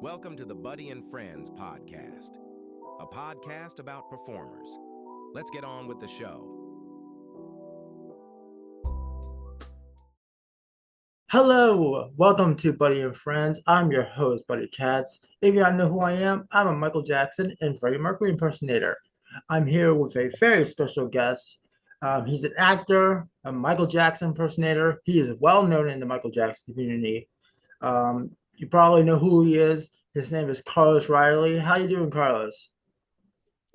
Welcome to the Buddy and Friends podcast, a podcast about performers. Let's get on with the show. Hello, welcome to Buddy and Friends. I'm your host, Buddy Katz. If you don't know who I am, I'm a Michael Jackson and Freddie Mercury impersonator. I'm here with a very special guest. He's an actor, a Michael Jackson impersonator. He is well known in the Michael Jackson community. You probably know who he is. His name is Carlos Riley. How you doing, Carlos?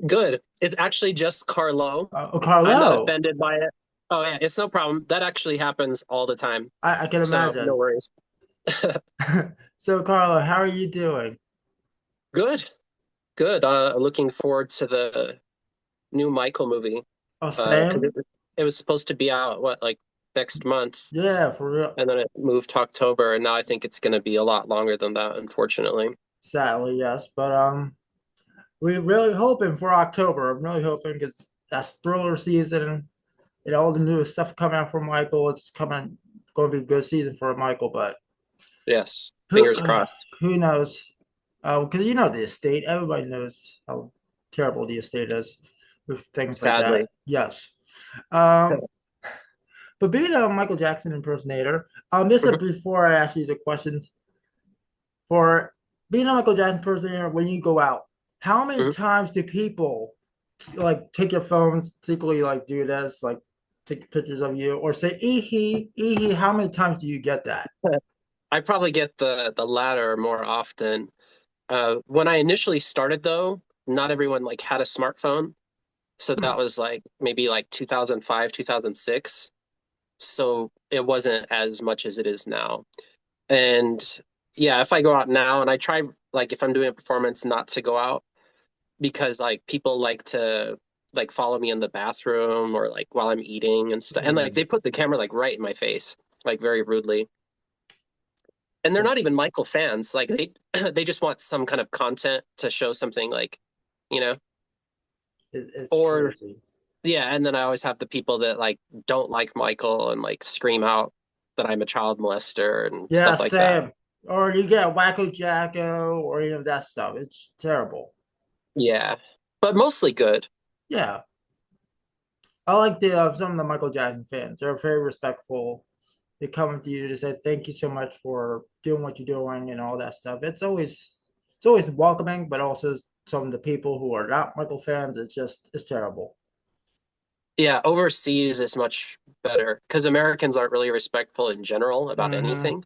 Good. It's actually just Carlo. I'm not Carlo. offended by it. Oh yeah, it's no problem. That actually happens all the time. I can So no imagine. worries. So, Carlo, how are you doing? Good. Good. Looking forward to the new Michael movie. Oh, 'Cause same? it was supposed to be out, like next month, Yeah, for real. and then it moved to October, and now I think it's going to be a lot longer than that, unfortunately. Sadly, yes. But we're really hoping for October. I'm really hoping because that's thriller season and all the new stuff coming out from Michael. It's going to be a good season for Michael. But Yes. who Fingers crossed. who knows? Because you know the estate. Everybody knows how terrible the estate is with things like that. Sadly. Yes. Um, but being a Michael Jackson impersonator, this is Mhm. before I ask you the questions. For being a Michael Jackson impersonator, when you go out, how many Mhm. times do people like take your phones, secretly like do this, like take pictures of you, or say "ee How many times do you get that? I probably get the latter more often. When I initially started, though, not everyone like had a smartphone. So Hmm. that was like maybe like 2005, 2006. So it wasn't as much as it is now. And yeah, if I go out now and I try, like if I'm doing a performance, not to go out because like people like to like follow me in the bathroom or like while I'm eating and stuff. And like Hmm. they put the camera like right in my face, like very rudely. And they're So not even Michael fans. Like they they just want some kind of content to show something like, you know, it's or crazy. yeah, and then I always have the people that like don't like Michael and like scream out that I'm a child molester and Yeah, stuff like that. same. Or you get Wacko Jacko or any of that stuff. It's terrible. Yeah. But mostly good. Yeah, I like the some of the Michael Jackson fans. They're very respectful. They come up to you to say thank you so much for doing what you're doing and all that stuff. It's always welcoming, but also some of the people who are not Michael fans, it's terrible. Yeah, overseas is much better because Americans aren't really respectful in general about Hmm. anything.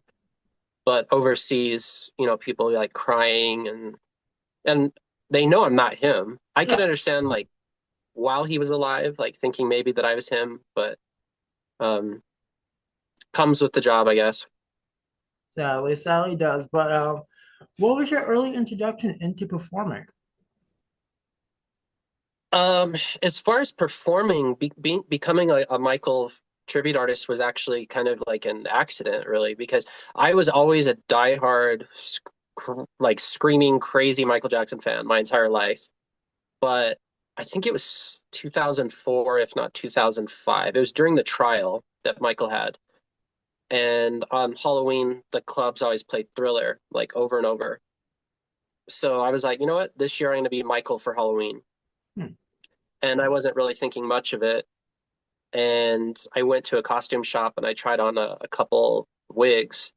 But overseas, people like crying and they know I'm not him. I can Yeah, understand like while he was alive, like thinking maybe that I was him, but um comes with the job, I guess. sadly does. But what was your early introduction into performing? As far as performing, becoming a Michael tribute artist was actually kind of like an accident, really, because I was always a diehard, like screaming, crazy Michael Jackson fan my entire life. But I think it was 2004, if not 2005. It was during the trial that Michael had. And on Halloween, the clubs always played Thriller like over and over. So I was like, you know what? This year I'm going to be Michael for Halloween. Hmm. And I wasn't really thinking much of it. And I went to a costume shop and I tried on a couple wigs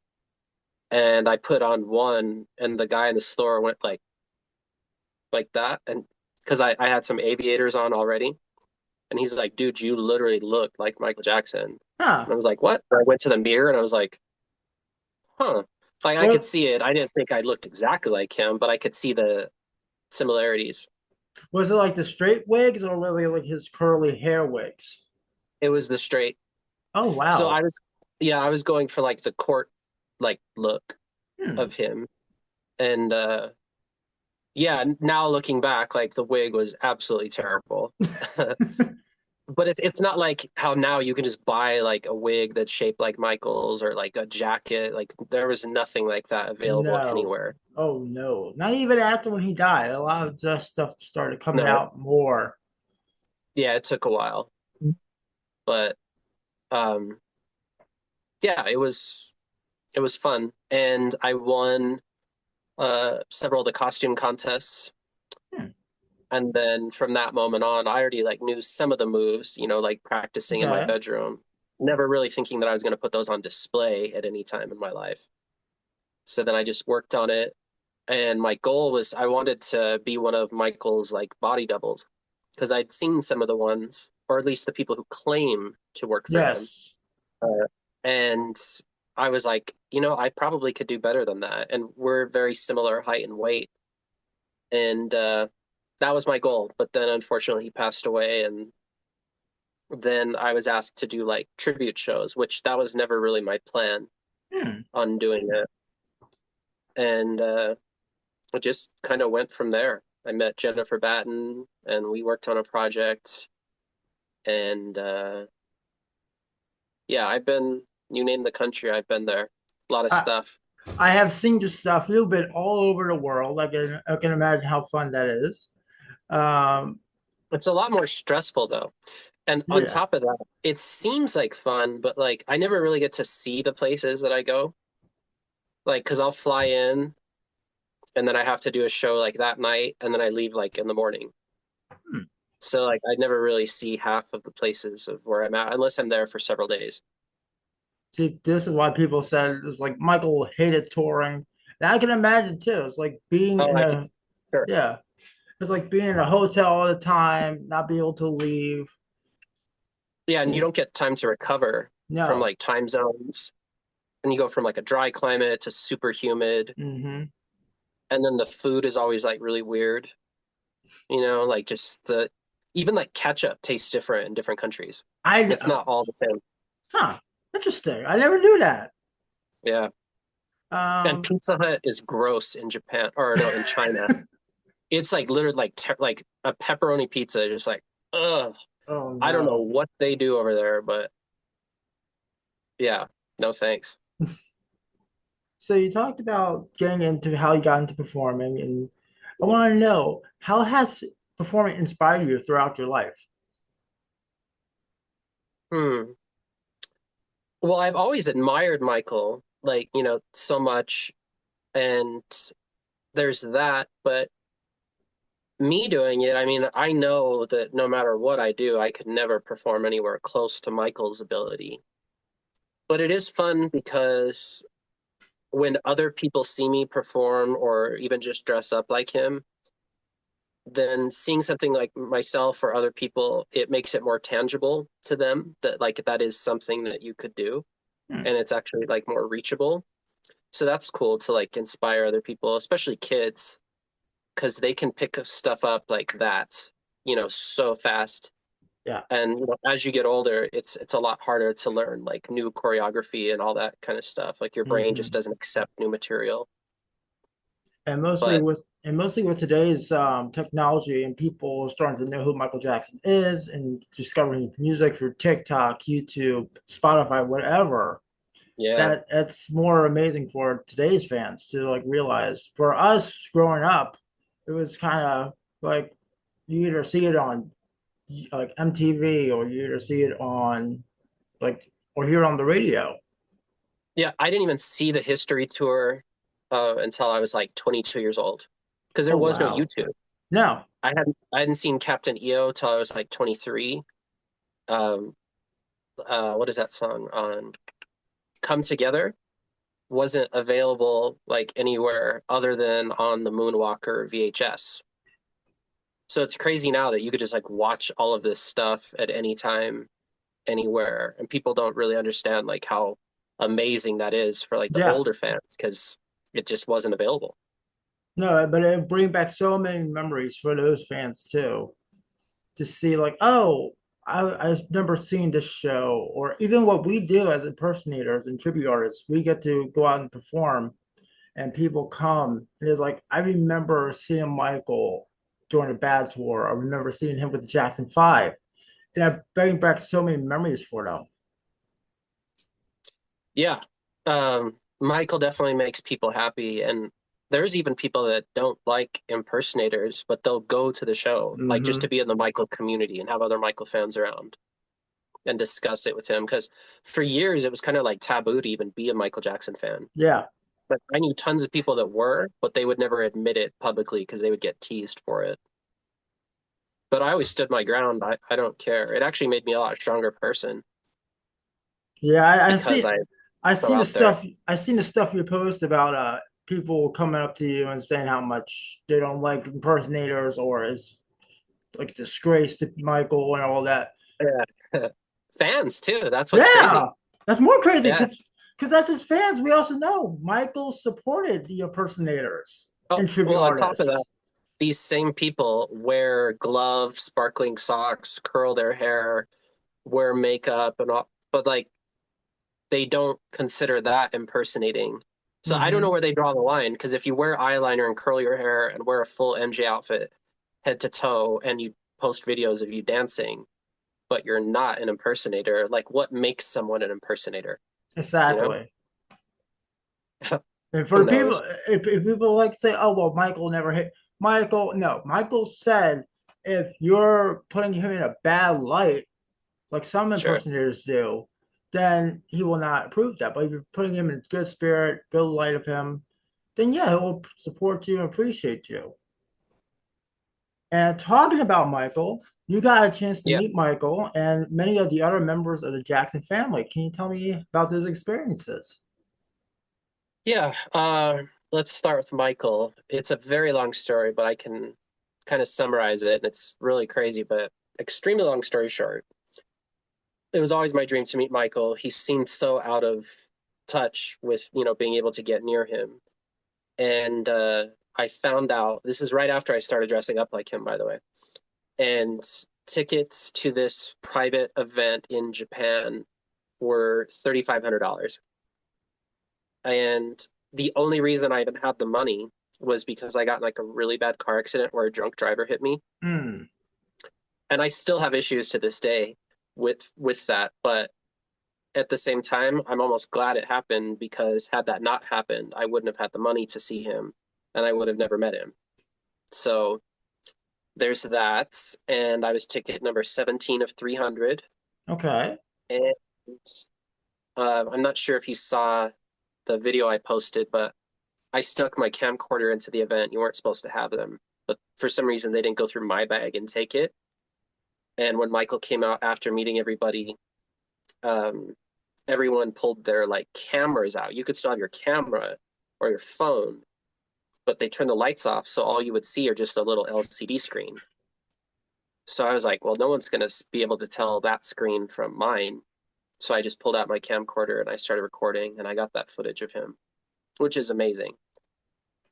and I put on one and the guy in the store went like that and because I had some aviators on already and he's like, dude, you literally look like Michael Jackson. And Huh. I was like, what? And I went to the mirror and I was like, huh. Like I could What see it. I didn't think I looked exactly like him, but I could see the similarities. was it, like the straight wigs or really like his curly hair wigs? It was the straight. Oh So wow. yeah, I was going for like the court like look Hmm. of him. And yeah, now looking back, like the wig was absolutely terrible. But it's not like how now you can just buy like a wig that's shaped like Michael's or like a jacket. Like there was nothing like that available No. anywhere. Oh no. Not even after when he died. A lot of just stuff started coming No, out more. yeah, it took a while, but um, yeah, it was fun, and I won. several of the costume contests. Hmm. And then from that moment on, I already like knew some of the moves, like practicing in my Okay. bedroom, never really thinking that I was going to put those on display at any time in my life. So then I just worked on it. And my goal was I wanted to be one of Michael's like body doubles because I'd seen some of the ones, or at least the people who claim to work for him. Yes. And I was like, I probably could do better than that. And we're very similar height and weight. And that was my goal. But then unfortunately he passed away. And then I was asked to do like tribute shows, which that was never really my plan Hmm. on doing it. And it just kind of went from there. I met Jennifer Batten and we worked on a project. And yeah, you name the country, I've been there. A lot of I, stuff. I have seen your stuff a little bit all over the world. I can imagine how fun that is. Um, It's a lot more stressful though. And on yeah. top of that, it seems like fun, but like I never really get to see the places that I go. Like, because I'll fly in and then I have to do a show like that night and then I leave like in the morning. Hmm. So like I never really see half of the places of where I'm at unless I'm there for several days. See, this is why people said it's like Michael hated touring. And I can imagine too. It's like being Oh, in I could, a sure. yeah. It's like being in a hotel all the time, not be able to leave. Yeah, and you Yeah. don't get time to recover from No. like time zones. And you go from like a dry climate to super humid. Hmm. And then the food is always like really weird, like just even like ketchup tastes different in different countries. I It's not all the same. huh. Interesting. I never knew that. Yeah. And Um, Pizza Hut is gross in Japan or no, in China. It's like literally like a pepperoni pizza, just like, ugh. oh I don't know no. what they do over there, but yeah, no thanks. So you talked about getting into how you got into performing, and I want to know how has performing inspired you throughout your life? Hmm. Well, I've always admired Michael, like, so much, and there's that, but me doing it, I mean, I know that no matter what I do, I could never perform anywhere close to Michael's ability. But it is fun because when other people see me perform or even just dress up like him, then seeing something like myself or other people, it makes it more tangible to them that like that is something that you could do Hmm. and it's actually like more reachable. So that's cool to like inspire other people, especially kids, because they can pick stuff up like that, so fast. Yeah. And as you get older, it's a lot harder to learn like new choreography and all that kind of stuff. Like your brain just Hmm. doesn't accept new material. And mostly But with today's technology and people starting to know who Michael Jackson is and discovering music through TikTok, YouTube, Spotify, whatever. yeah, That's more amazing for today's fans to like realize. For us growing up, it was kind of like you either see it on like MTV or you either see it on like or hear it on the radio. yeah, I didn't even see the history tour until I was like 22 years old because Oh there was no wow. YouTube. No. I hadn't seen Captain EO till I was like 23. Um, what is that song on Come Together? Wasn't available like anywhere other than on the Moonwalker VHS. So it's crazy now that you could just like watch all of this stuff at any time, anywhere, and people don't really understand like how amazing that is for like the Yeah. older fans because it just wasn't available. No, but it brings back so many memories for those fans too. To see like, oh, I remember seeing this show, or even what we do as impersonators and tribute artists, we get to go out and perform, and people come, and it's like, I remember seeing Michael during a bad tour. I remember seeing him with the Jackson Five, and I bring back so many memories for them. Yeah. Michael definitely makes people happy. And there's even people that don't like impersonators, but they'll go to the show, like just Hmm. to be in the Michael community and have other Michael fans around and discuss it with him. Because for years, it was kind of like taboo to even be a Michael Jackson fan. Yeah. But I knew tons of people that were, but they would never admit it publicly because they would get teased for it. But I always stood my ground. I don't care. It actually made me a lot stronger person Yeah, because I I go seen the out there. stuff you post about people coming up to you and saying how much they don't like impersonators or it's like disgrace to Michael and all that. Yeah. Fans too. That's what's crazy. Yeah, that's more crazy Yeah. because that's his fans. We also know Michael supported the impersonators Oh, and tribute well, on top of artists. that, these same people wear gloves, sparkling socks, curl their hair, wear makeup and all, but like they don't consider that impersonating. So I don't know Hmm. where they draw the line because if you wear eyeliner and curl your hair and wear a full MJ outfit head to toe and you post videos of you dancing, but you're not an impersonator, like what makes someone an impersonator, you know? Exactly. And Who for people, knows? if people like to say, "Oh well, Michael never hit," Michael, no, Michael said if you're putting him in a bad light, like some Sure. impersonators do, then he will not approve that. But if you're putting him in good spirit, good light of him, then yeah, he will support you and appreciate you. And talking about Michael, you got a chance to Yeah. meet Michael and many of the other members of the Jackson family. Can you tell me about those experiences? Yeah. Let's start with Michael. It's a very long story, but I can kind of summarize it. It's really crazy, but extremely long story short. It was always my dream to meet Michael. He seemed so out of touch with, being able to get near him. And I found out this is right after I started dressing up like him, by the way. And tickets to this private event in Japan were $3,500. And the only reason I even had the money was because I got in like a really bad car accident where a drunk driver hit me. Hmm. And I still have issues to this day with that. But at the same time, I'm almost glad it happened because had that not happened, I wouldn't have had the money to see him and I would have never met him. So there's that. And I was ticket number 17 of 300. Okay. And I'm not sure if you saw the video I posted, but I stuck my camcorder into the event. You weren't supposed to have them, but for some reason they didn't go through my bag and take it. And when Michael came out after meeting everybody, um, everyone pulled their like cameras out. You could still have your camera or your phone, but they turned the lights off, so all you would see are just a little LCD screen. So I was like, well, no one's gonna be able to tell that screen from mine. So I just pulled out my camcorder and I started recording, and I got that footage of him, which is amazing.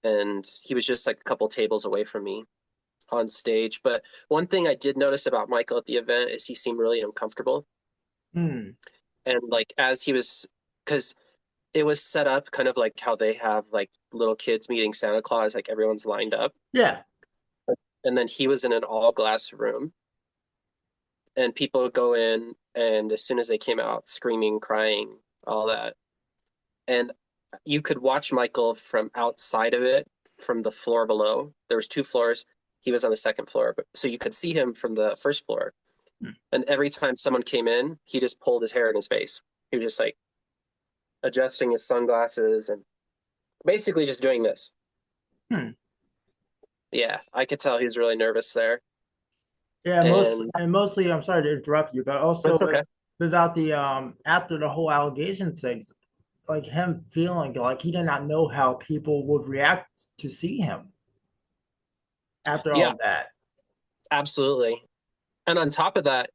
And he was just like a couple tables away from me on stage. But one thing I did notice about Michael at the event is he seemed really uncomfortable. Hmm. And like as he was, because it was set up kind of like how they have like little kids meeting Santa Claus, like everyone's lined up. Yeah. And then he was in an all glass room, and people would go in, and as soon as they came out, screaming, crying, all that. And you could watch Michael from outside of it, from the floor below. There was two floors. He was on the second floor, but so you could see him from the first floor. Hmm. And every time someone came in, he just pulled his hair in his face. He was just like adjusting his sunglasses and basically just doing this. Hmm. Yeah, I could tell he was really nervous there. Yeah, And mostly I'm sorry to interrupt you, but also that's okay. without the after the whole allegation things, like him feeling like he did not know how people would react to see him after all Yeah, of that. absolutely. And on top of that,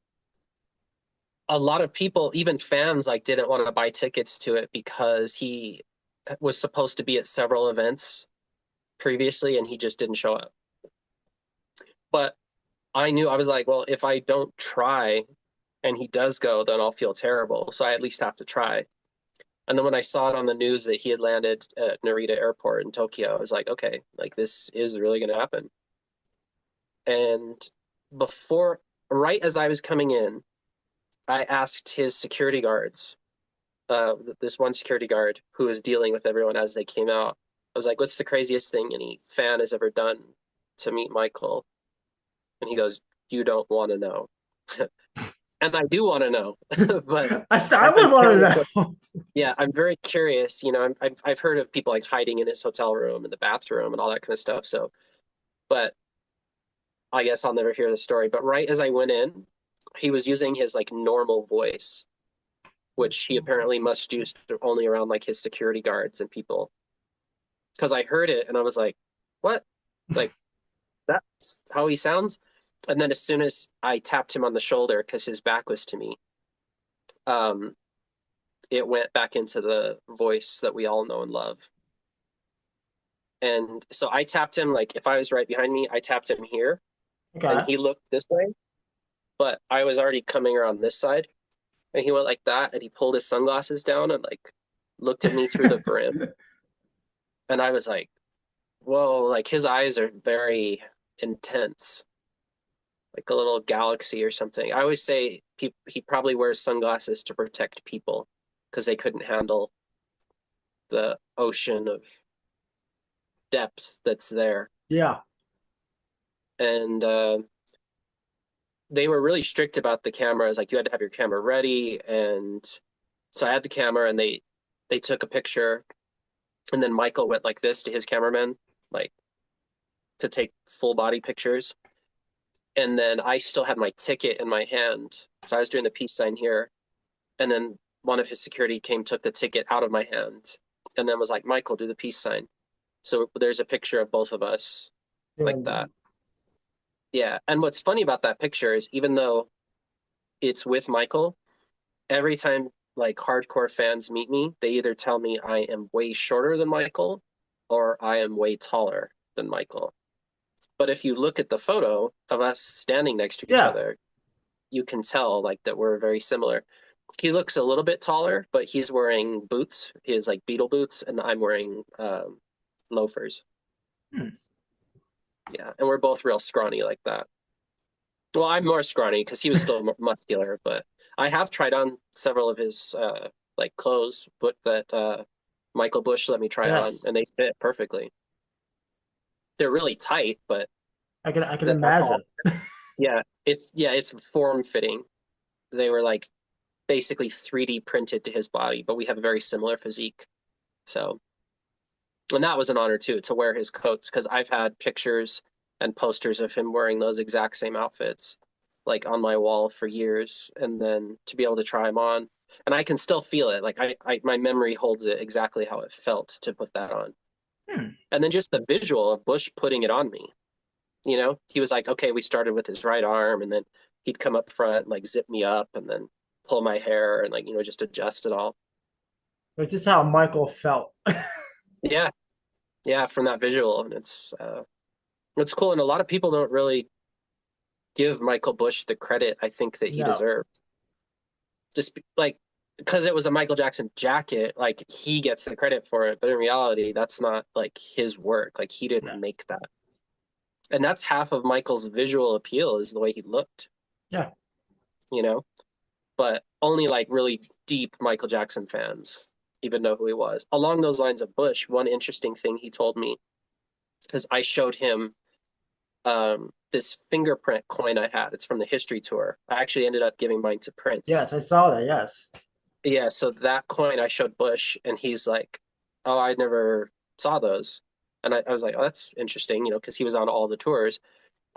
a lot of people, even fans, like didn't want to buy tickets to it because he was supposed to be at several events previously and he just didn't show up. But I knew I was like, well, if I don't try and he does go, then I'll feel terrible. So I at least have to try. And then when I saw it on the news that he had landed at Narita Airport in Tokyo, I was like, okay, like this is really going to happen. And before, right as I was coming in, I asked his security guards, this one security guard who was dealing with everyone as they came out. I was like, what's the craziest thing any fan has ever done to meet Michael? And he goes, you don't want to know. And I do want to know, but I would I'm want curious. to know. Yeah, I'm very curious. I've heard of people like hiding in his hotel room in the bathroom and all that kind of stuff. So, but I guess I'll never hear the story. But right as I went in, he was using his like normal voice, which he apparently must use only around like his security guards and people. Because I heard it and I was like, "What? Like that's how he sounds?" And then as soon as I tapped him on the shoulder because his back was to me, um, it went back into the voice that we all know and love. And so I tapped him, like if I was right behind me, I tapped him here and Okay. he looked this way, but I was already coming around this side and he went like that and he pulled his sunglasses down and like looked at me through the brim. And I was like, whoa, like his eyes are very intense, like a little galaxy or something. I always say he probably wears sunglasses to protect people because they couldn't handle the ocean of depth that's there. Yeah. And they were really strict about the cameras. Like you had to have your camera ready. And so I had the camera and they took a picture. And then Michael went like this to his cameraman, like to take full body pictures. And then I still had my ticket in my hand. So I was doing the peace sign here. And then one of his security came, took the ticket out of my hand, and then was like, Michael, do the peace sign. So there's a picture of both of us like that. Yeah. And what's funny about that picture is even though it's with Michael, every time like hardcore fans meet me, they either tell me I am way shorter than Michael or I am way taller than Michael. But if you look at the photo of us standing next to each Yeah. other, you can tell like that we're very similar. He looks a little bit taller, but he's wearing boots. He has like beetle boots, and I'm wearing loafers. Hmm. Yeah, and we're both real scrawny like that. Well, I'm more scrawny because he was still muscular, but I have tried on several of his like clothes, but that Michael Bush let me try on, Yes. and they fit perfectly. They're really tight, but I can that's all. imagine. It's form fitting. They were like basically 3D printed to his body, but we have a very similar physique. So, and that was an honor too, to wear his coats, because I've had pictures and posters of him wearing those exact same outfits, like on my wall for years, and then to be able to try them on. And I can still feel it. Like my memory holds it exactly how it felt to put that on. Hmm. And then just the visual of Bush putting it on me. He was like, okay, we started with his right arm, and then he'd come up front and like zip me up and then pull my hair and like, just adjust it all. Like this is how Michael felt. Yeah. Yeah. From that visual. And it's cool. And a lot of people don't really give Michael Bush the credit I think that he No. deserved. Just like, because it was a Michael Jackson jacket, like he gets the credit for it. But in reality, that's not like his work. Like he No. didn't make that. And that's half of Michael's visual appeal is the way he looked, Yeah. you know? But only like really deep Michael Jackson fans even know who he was. Along those lines of Bush, one interesting thing he told me, because I showed him this fingerprint coin I had. It's from the History Tour. I actually ended up giving mine to Prince. Yes, I saw that. Yes. Yeah, so that coin I showed Bush, and he's like, "Oh, I never saw those." And I was like, "Oh, that's interesting," because he was on all the tours.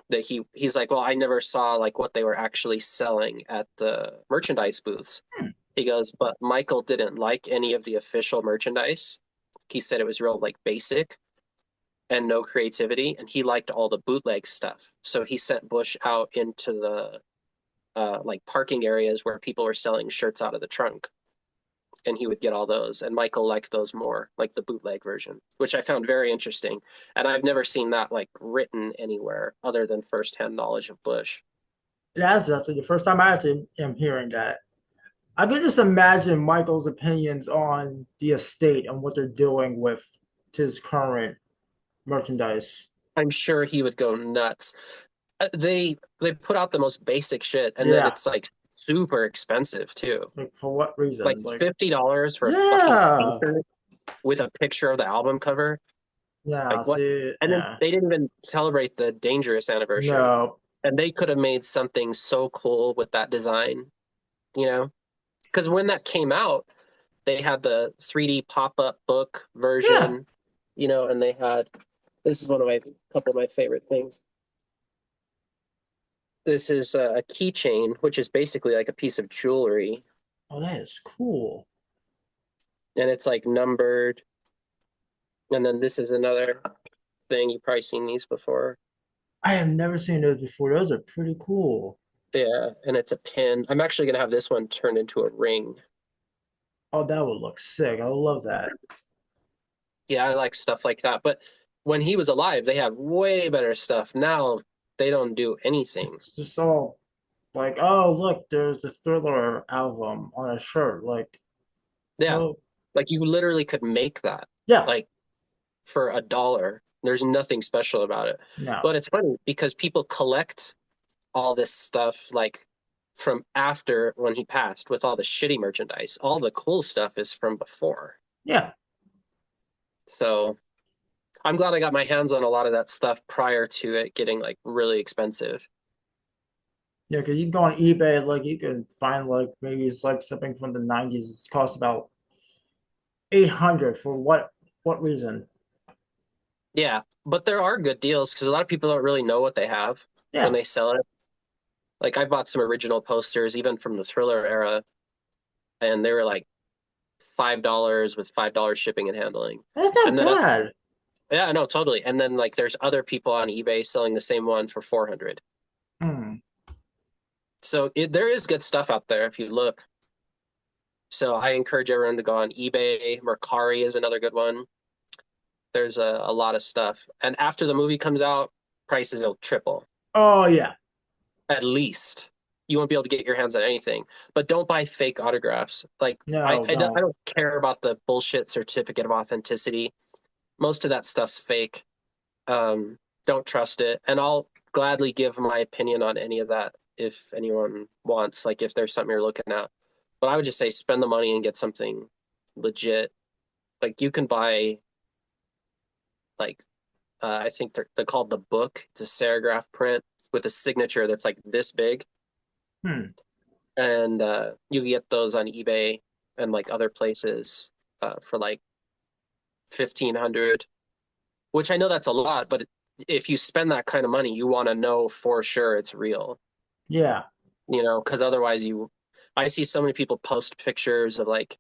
That he's like, "Well, I never saw like what they were actually selling at the merchandise booths." Hmm. He goes, "But Michael didn't like any of the official merchandise. He said it was real like basic and no creativity, and he liked all the bootleg stuff. So he sent Bush out into the like parking areas where people were selling shirts out of the trunk, and he would get all those. And Michael liked those more, like the bootleg version, which I found very interesting. And I've never seen that like written anywhere other than firsthand knowledge of Bush. That's actually the first time I actually am hearing that. I could just imagine Michael's opinions on the estate and what they're doing with his current merchandise. I'm sure he would go nuts. They put out the most basic shit, and then Yeah. it's like super expensive too. Like for what Like reason? Like $50 for a fucking yeah. t-shirt with a picture of the album cover. Yeah, Like what? see, And then yeah. they didn't even celebrate the Dangerous anniversary. No. And they could have made something so cool with that design, you know? Because when that came out, they had the 3D pop-up book Yeah. version, and they had this is one of my couple of my favorite things. This is a keychain, which is basically like a piece of jewelry, Oh, that is cool. and it's like numbered. And then this is another thing. You've probably seen these before. I have never seen those before. Those are pretty cool. Yeah, and it's a pin. I'm actually gonna have this one turned into a ring. Oh, that would look sick. I would love that. Yeah, I like stuff like that. But when he was alive, they had way better stuff. Now they don't do anything. It's just all like, oh, look, there's the Thriller album on a shirt. Like, Yeah, oh, like you literally could make that yeah, like for $1. There's nothing special about it. no, But it's funny because people collect all this stuff like from after when he passed with all the shitty merchandise. All the cool stuff is from before. yeah, So I'm glad I got my hands on a lot of that stuff prior to it getting like really expensive. yeah. Because you can go on eBay, like you can find like maybe it's like something from the '90s. It costs about 800 for what reason? Yeah, but there are good deals because a lot of people don't really know what they have when Yeah, they sell it. Like I bought some original posters even from the Thriller era, and they were like $5 with $5 shipping and handling. that's not And then bad. yeah, no, totally. And then like there's other people on eBay selling the same one for 400. Hmm. So there is good stuff out there if you look. So I encourage everyone to go on eBay. Mercari is another good one. There's a lot of stuff. And after the movie comes out, prices will triple Oh yeah, at least. You won't be able to get your hands on anything. But don't buy fake autographs. Like no, I don't. don't care about the bullshit certificate of authenticity. Most of that stuff's fake. Don't trust it. And I'll gladly give my opinion on any of that if anyone wants, like if there's something you're looking at. But I would just say spend the money and get something legit. Like you can buy like I think they're called the book. It's a serigraph print with a signature that's like this big, Hmm. and you get those on eBay and like other places for like 1,500, which I know that's a lot, but if you spend that kind of money, you want to know for sure it's real, Yeah. because otherwise I see so many people post pictures of like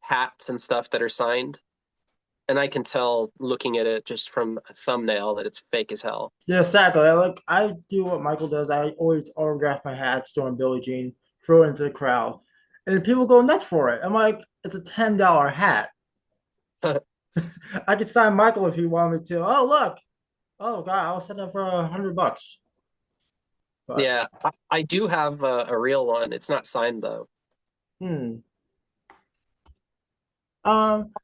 hats and stuff that are signed, and I can tell looking at it just from a thumbnail that it's fake as hell. Yeah, exactly. I do what Michael does. I always autograph my hats during Billie Jean, throw it into the crowd, and then people go nuts for it. I'm like, it's a $10 hat. I could sign Michael if you want me to. Oh look, oh God, I'll set that for $100. But Yeah, I do have a real one. It's not signed though. hmm.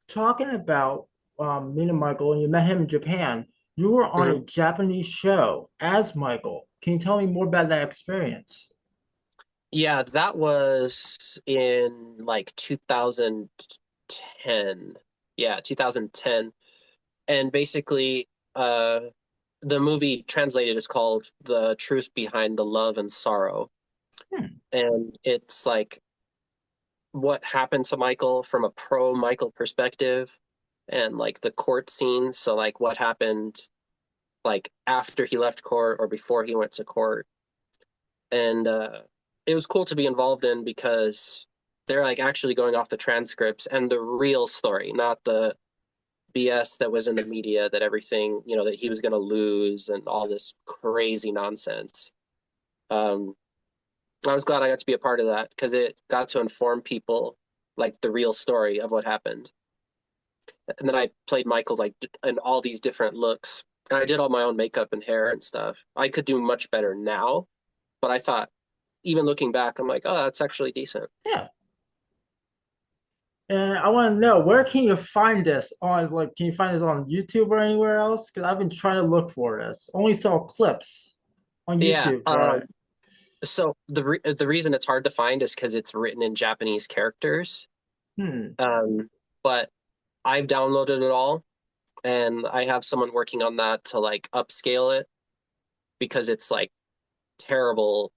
Talking about me and Michael, and you met him in Japan. You were on Mhm. a Japanese show as Michael. Can you tell me more about that experience? Yeah, that was in like 2010. Yeah, 2010. And basically, the movie translated is called The Truth Behind the Love and Sorrow. Hmm. And it's like what happened to Michael from a pro Michael perspective and like the court scenes. So, like, what happened like after he left court or before he went to court. And it was cool to be involved in because they're like actually going off the transcripts and the real story, not the BS that was in the media that everything, that he was going to lose and all this crazy nonsense. Um, I was glad I got to be a part of that because it got to inform people like the real story of what happened. And then I played Michael like in all these different looks. And I did all my own makeup and hair and stuff. I could do much better now, but I thought even looking back, I'm like, oh, that's actually decent. Yeah. And I want to know where can you find this on can you find this on YouTube or anywhere else? Because I've been trying to look for this. Only saw clips on Yeah. YouTube for it. So the reason it's hard to find is because it's written in Japanese characters. Hmm. Um, but I've downloaded it all, and I have someone working on that to like upscale it because it's like terrible,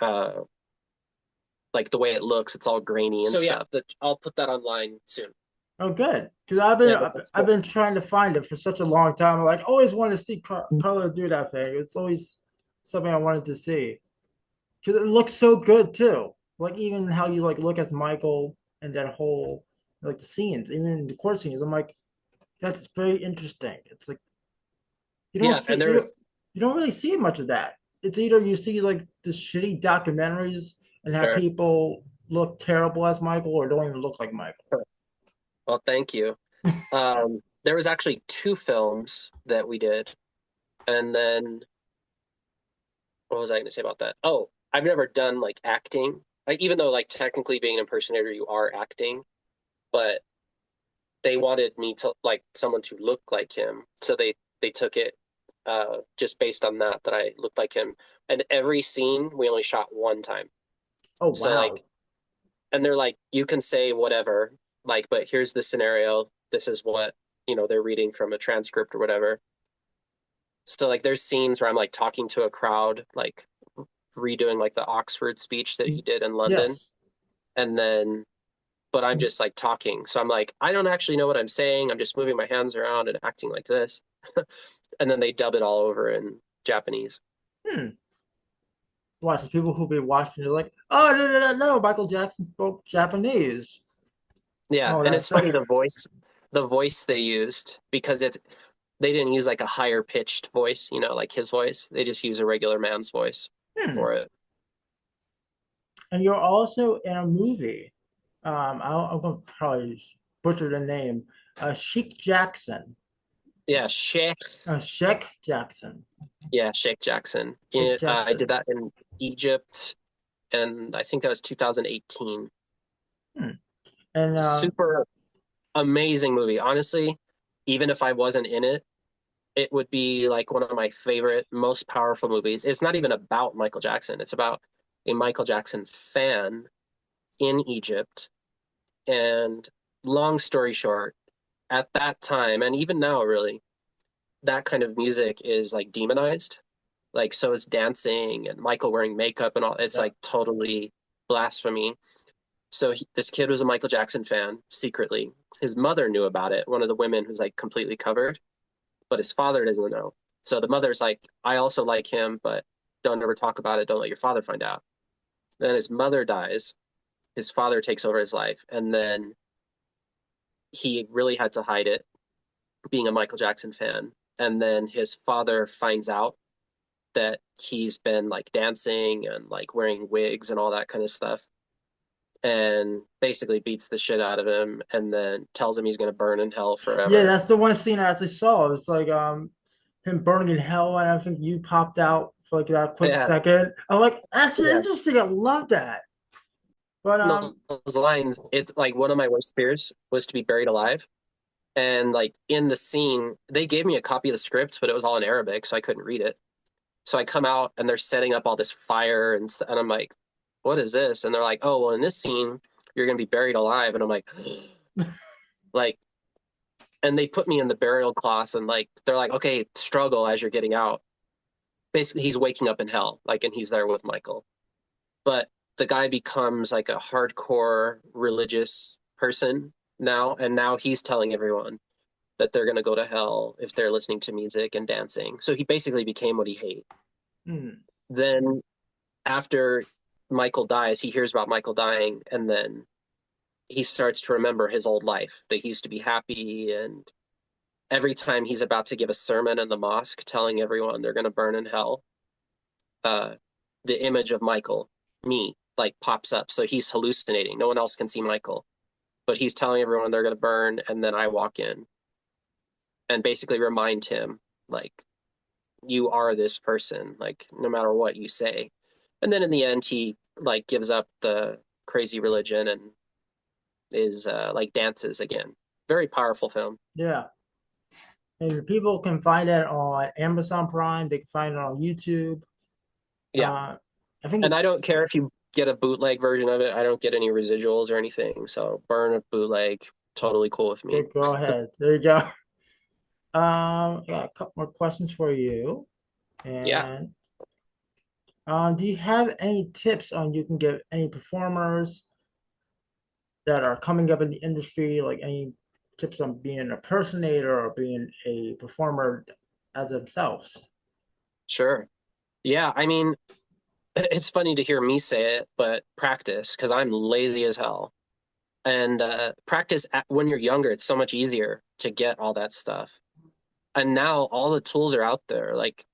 like the way it looks, it's all grainy and stuff. I'll put that online soon. Oh, good. Because I've Cool. been trying to find it for such a long time. I like always wanted to see Carlo do that thing. It's always something I wanted to see because it looks so good too. Like even how you like look as Michael and that whole like the scenes, even the court scenes. I'm like, that's very interesting. It's like you don't see And there's you don't really see much of that. It's either you see like the shitty documentaries and have people look terrible as Michael or don't even look like Michael. Well, thank you. There was actually 2 films that we did, and then what was I going to say about that? Oh, I've never done like acting. Like even though like technically being an impersonator, you are acting, but they wanted me to like someone to look like him, so they took it just based on that I looked like him. And every scene we only shot 1 time. Oh wow! So like, and they're like, you can say whatever, like, but here's the scenario. This is what they're reading from a transcript or whatever. So like, there's scenes where I'm like talking to a crowd, like redoing like the Oxford speech that he did in London, Yes. and then but I'm just like talking. So I'm like, I don't actually know what I'm saying. I'm just moving my hands around and acting like this. And then they dub it all over in Japanese. Watch the people who be watching. They're like, oh no, Michael Jackson spoke Japanese. Yeah, Oh, and that's it's funny the voice they used because they didn't use like a higher pitched voice, like his voice. They just use a regular man's voice for it. And you're also in a movie. I'm gonna probably butcher the name. Sheik Jackson. Yeah, Sheikh. Sheik Jackson. Yeah, Sheikh Jackson. Sheik I did Jackson. that in Egypt, and I think that was 2018. And Super amazing movie. Honestly, even if I wasn't in it, it would be like one of my favorite, most powerful movies. It's not even about Michael Jackson. It's about a Michael Jackson fan in Egypt. And long story short, at that time, and even now, really, that kind of music is like demonized. Like, so is dancing and Michael wearing makeup and all. It's yeah. like totally blasphemy. So this kid was a Michael Jackson fan secretly. His mother knew about it, one of the women who's like completely covered, but his father doesn't know. So the mother's like, I also like him, but don't ever talk about it. Don't let your father find out. Then his mother dies. His father takes over his life. And then he really had to hide it, being a Michael Jackson fan. And then his father finds out that he's been like dancing and like wearing wigs and all that kind of stuff, and basically beats the shit out of him and then tells him he's going to burn in hell Yeah, forever. that's the one scene I actually saw. It's like him burning in hell, and I think you popped out for like that quick Yeah, second. I'm like, that's yeah. interesting. I love that. But Those lines, it's like one of my worst fears was to be buried alive. And like in the scene, they gave me a copy of the script, but it was all in Arabic, so I couldn't read it. So I come out and they're setting up all this fire and I'm like, what is this? And they're like, oh, well, in this scene, you're going to be buried alive. And I'm like, and they put me in the burial cloth and like, they're like, okay, struggle as you're getting out. Basically, he's waking up in hell, like, and he's there with Michael. But the guy becomes like a hardcore religious person now. And now he's telling everyone that they're going to go to hell if they're listening to music and dancing. So he basically became what he hated. Then after Michael dies, he hears about Michael dying, and then he starts to remember his old life, that he used to be happy. And every time he's about to give a sermon in the mosque telling everyone they're going to burn in hell, the image of Michael, me, like pops up. So he's hallucinating. No one else can see Michael, but he's telling everyone they're going to burn. And then I walk in and basically remind him, like, you are this person, like, no matter what you say. And then in the end, he like gives up the crazy religion and is like dances again. Very powerful film. yeah. And people can find it on Amazon Prime. They can find it on YouTube. Yeah. I think And I don't care if you get a bootleg version of it. I don't get any residuals or anything. So burn a bootleg, totally cool with me. go ahead. There you go. I got a couple more questions for you. Yeah. And Do you have any tips on you can give any performers that are coming up in the industry, like any tips on being an impersonator or being a performer as themselves? Sure. Yeah, I mean, it's funny to hear me say it, but practice, because I'm lazy as hell. And practice when you're younger, it's so much easier to get all that stuff. And now all the tools are out there, like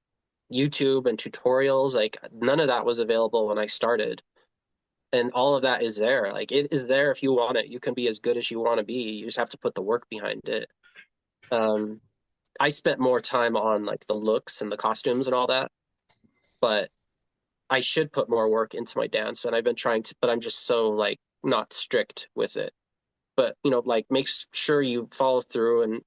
YouTube and tutorials. Like none of that was available when I started. And all of that is there. Like it is there if you want it. You can be as good as you want to be. You just have to put the work behind it. Um, I spent more time on like the looks and the costumes and all that, but I should put more work into my dance. And I've been trying to, but I'm just so like not strict with it. But like make sure you follow through and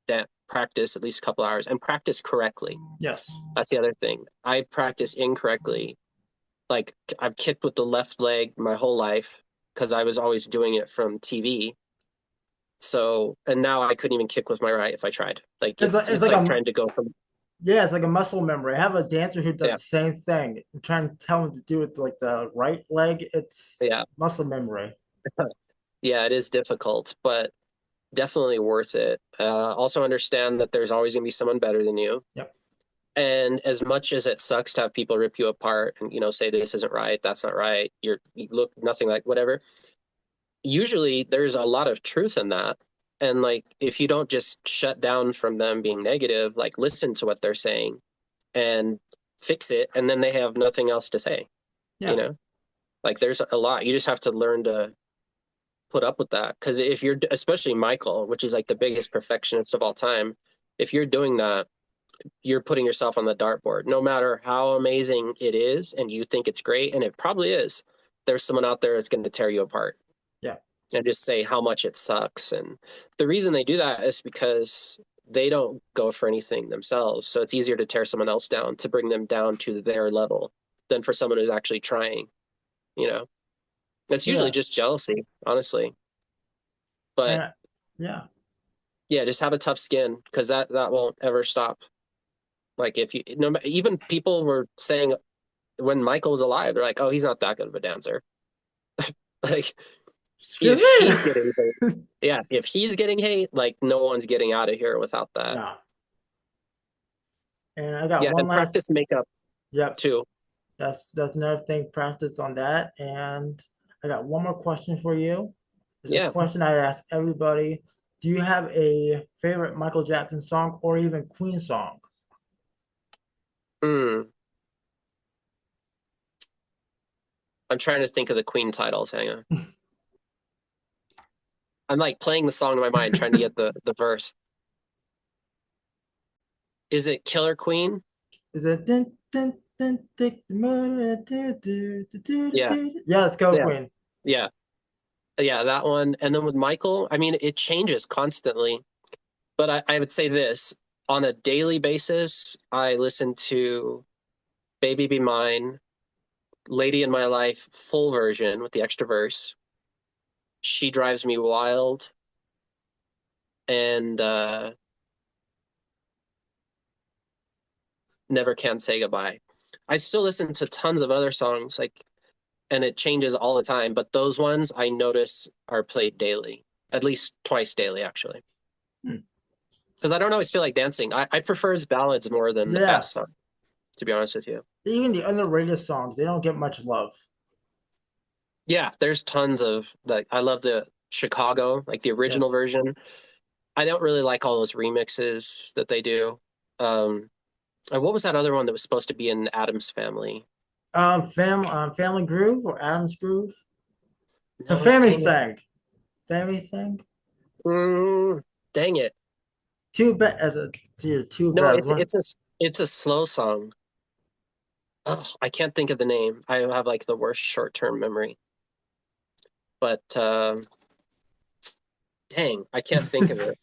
that practice at least a couple hours and practice correctly. Yes. That's the other thing. I practice incorrectly. Like I've kicked with the left leg my whole life because I was always doing it from TV. So, and now I couldn't even kick with my right if I tried. Like it's like trying to go from. Yeah, it's like a muscle memory. I have a dancer who does Yeah. the same thing. I'm trying to tell him to do it like the right leg. It's muscle memory. Yeah, it is difficult, but definitely worth it. Also understand that there's always going to be someone better than you. Yep. And as much as it sucks to have people rip you apart and say this isn't right, that's not right, you look nothing like whatever, usually there's a lot of truth in that. And like if you don't just shut down from them being negative, like listen to what they're saying and fix it, and then they have nothing else to say. Like there's a lot. You just have to learn to put up with that, because if you're, especially Michael, which is like the biggest perfectionist of all time, if you're doing that, you're putting yourself on the dartboard. No matter how amazing it is and you think it's great, and it probably is, there's someone out there that's going to tear you apart. Yeah. And just say how much it sucks. And the reason they do that is because they don't go for anything themselves. So it's easier to tear someone else down, to bring them down to their level, than for someone who's actually trying. It's usually just jealousy, honestly. But just have a tough skin, because that won't ever stop. Like if you, even people were saying when Michael was alive, they're like, oh, he's not that good of a dancer. Like if he's getting hate, like no one's getting out of here without that. No. And I got one last practice makeup. Yep. Too. That's another thing. Practice on that. And I got one more question for you. It's a question I ask everybody. Do you have a favorite Michael Jackson song or even Queen song? I'm trying to think of the Queen titles. Hang on. I'm like playing the song in my mind, trying to get the verse. Is it Killer Queen? Is it dun, dun, dun, dun, let's go, Queen. Yeah, that one. And then with Michael, I mean, it changes constantly. But I would say this, on a daily basis, I listen to Baby Be Mine, Lady in My Life, full version with the extra verse, She Drives Me Wild, and Never Can Say Goodbye. I still listen to tons of other songs, and it changes all the time, but those ones I notice are played daily, at least twice daily, actually. Because I don't always feel like dancing. I prefer his ballads more than the fast song, to be honest with you. Even the underrated songs, they don't get much love. Yeah, there's tons of, like, I love the Chicago, like the original version. I don't really like all those remixes that they do. And what was that other one that was supposed to be in Addams Family? Family Groove or Addams Groove? No, the Family Thing. Family Thing? Dang it. Too bad as a too No, bad. it's a slow song. Oh, I can't think of the name. I have like the worst short-term memory. But dang, I can't think of it.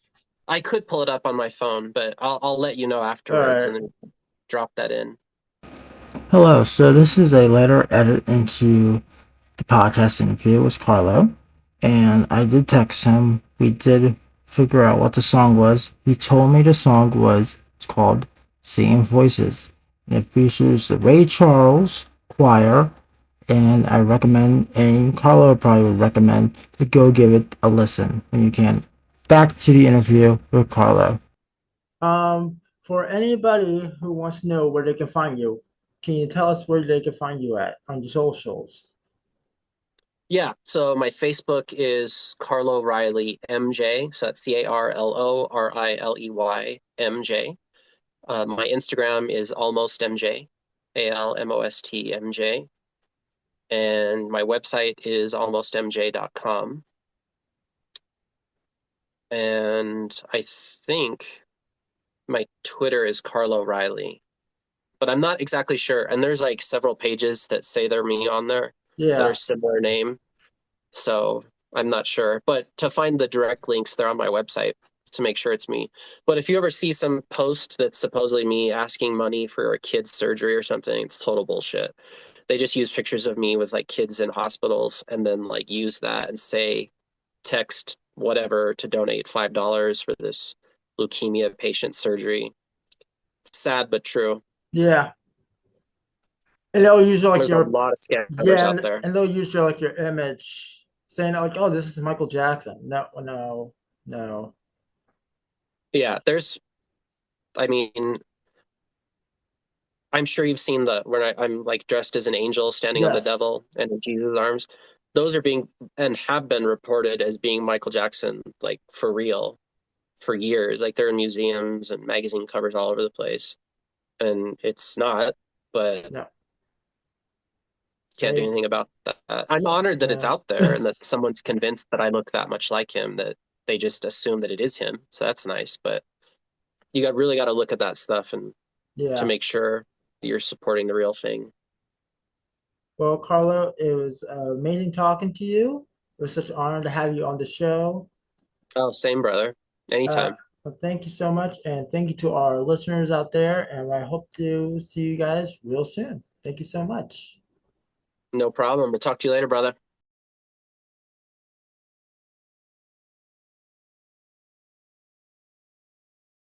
I could pull it up on my phone, but I'll let you know afterwards and then drop that in. Hello, so this is a letter edit into the podcast interview with Carlo, and I did text him. We did figure out what the song was. He told me the song it's called Seeing Voices, and it features Ray Charles, choir, and I recommend, and Carlo probably would recommend, to go give it a listen when you can. Back to the interview with Carlo. For anybody who wants to know where they can find you, can you tell us where they can find you at on your socials? Yeah, so my Facebook is Carlo Riley MJ. So that's CarloRiley MJ. My Instagram is almostmj, ALMOSTMJ. And my website is almostmj.com. And I think my Twitter is Carlo Riley, but I'm not exactly sure. And there's like several pages that say they're me on there that are Yeah, similar name. So I'm not sure. But to find the direct links, they're on my website to make sure it's me. But if you ever see some post that's supposedly me asking money for a kid's surgery or something, it's total bullshit. They just use pictures of me with like kids in hospitals and then like use that and say text whatever to donate $5 for this leukemia patient surgery. It's sad but true. yeah. And they'll use like There's a your lot of scammers yeah, out there. and they'll use your image, saying like, "Oh, this is Michael Jackson." No, no, no. Yeah, I mean, I'm sure you've seen the where I'm like dressed as an angel standing on the Yes, devil and in Jesus' arms. Those are being and have been reported as being Michael Jackson, like for real, for years. Like they're in museums and magazine covers all over the place. And it's not, but no. can't do They anything about that. I'm honored that it's yeah, out there and that someone's convinced that I look that much like him, that they just assume that it is him. So that's nice. But you got really got to look at that stuff and to yeah. make sure that you're supporting the real thing. Well, Carlo, it was amazing talking to you. It was such an honor to have you on the show. Oh, same brother. Uh, Anytime. well, thank you so much, and thank you to our listeners out there. And I hope to see you guys real soon. Thank you so much. No problem. We'll talk to you later, brother.